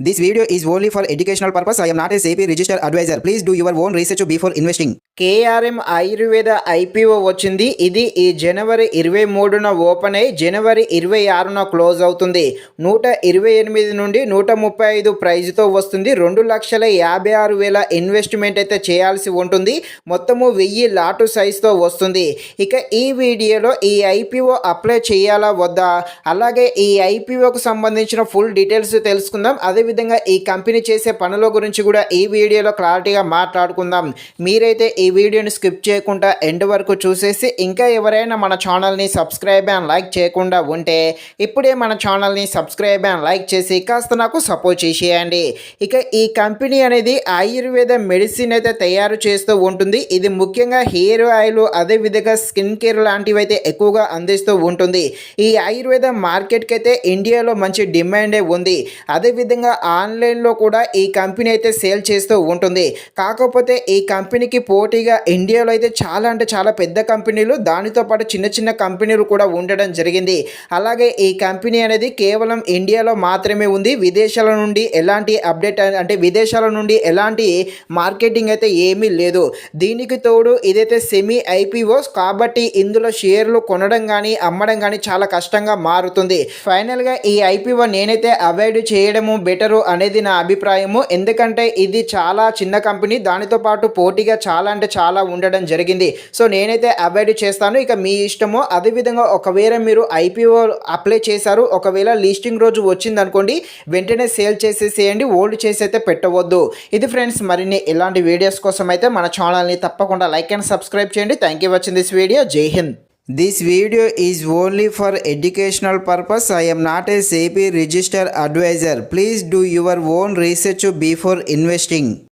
This video is only for educational purpose. I am not a SEBI registered advisor. Please do your own research before investing. KRM Ayurveda IPO వచ్చింది. ఇది ఈ జనవరి 23న open అయ్యి జనవరి 26న close అవుతుంది. 128 నుండి 135 ప్రైజ్తో వస్తుంది. 2,56,000 investment అయితే చేయాల్సి ఉంటుంది. మొత్తము 1000 లాటు సైజ్తో వస్తుంది. ఇక ఈ వీడియోలో ఈ ఐపీఓ అప్లై చేయాలా వద్దా, అలాగే ఈ ఐపీఓకు సంబంధించిన ఫుల్ డీటెయిల్స్ తెలుసుకుందాం. అదేవిధంగా ఈ కంపెనీ చేసే పనుల గురించి కూడా ఈ వీడియోలో క్లారిటీగా మాట్లాడుకుందాం. మీరైతే ఈ వీడియోని స్కిప్ చేయకుండా ఎండ్ వరకు చూసేసి ఇంకా ఎవరైనా మన ఛానల్ని సబ్స్క్రైబ్ అండ్ లైక్ చేయకుండా ఉంటే ఇప్పుడే మన ఛానల్ని సబ్స్క్రైబ్ అండ్ లైక్ చేసి కాస్త నాకు సపోర్ట్ చేసేయండి. ఇక ఈ కంపెనీ అనేది ఆయుర్వేద మెడిసిన్ అయితే తయారు చేస్తూ ఉంటుంది. ఇది ముఖ్యంగా హెయిర్ ఆయిల్ అదేవిధంగా స్కిన్ కేర్ లాంటివి అయితే ఎక్కువగా అందిస్తూ ఉంటుంది. ఈ ఆయుర్వేద మార్కెట్కి అయితే ఇండియాలో మంచి డిమాండే ఉంది. అదేవిధంగా ఆన్లైన్లో కూడా ఈ కంపెనీ అయితే సేల్ చేస్తూ ఉంటుంది. కాకపోతే ఈ కంపెనీకి పోటీగా ఇండియాలో అయితే చాలా పెద్ద కంపెనీలు, దానితో పాటు చిన్న చిన్న కంపెనీలు కూడా ఉండడం జరిగింది. అలాగే ఈ కంపెనీ అనేది కేవలం ఇండియాలో మాత్రమే ఉంది. విదేశాల నుండి ఎలాంటి అప్డేట్ అంటే విదేశాల నుండి ఎలాంటి మార్కెటింగ్ అయితే ఏమీ లేదు. దీనికి తోడు ఇదైతే సెమీ ఐపీఓస్ కాబట్టి ఇందులో షేర్లు కొనడం కానీ అమ్మడం కానీ చాలా కష్టంగా మారుతుంది. ఫైనల్గా ఈ ఐపీఓ నేనైతే అవాయిడ్ చేయడము బెటరు అనేది నా అభిప్రాయము. ఎందుకంటే ఇది చాలా చిన్న కంపెనీ, దానితో పాటు పోటీగా చాలా ఉండడం జరిగింది. సో నేనైతే అవాయిడ్ చేస్తాను. ఇక మీ ఇష్టము. అదేవిధంగా ఒకవేళ మీరు ఐపీఓ అప్లై చేశారు, ఒకవేళ లిస్టింగ్ రోజు వచ్చింది అనుకోండి, వెంటనే సేల్ చేసేసేయండి, హోల్డ్ చేసి అయితే పెట్టవద్దు. ఇది ఫ్రెండ్స్, మరిన్ని ఇలాంటి వీడియోస్ కోసం అయితే మన ఛానల్ని తప్పకుండా లైక్ అండ్ సబ్స్క్రైబ్ చేయండి. Thank you watching this video. జై Hind. This video is only for educational purpose. I am not a SEBI registered advisor. Please do your own research before investing.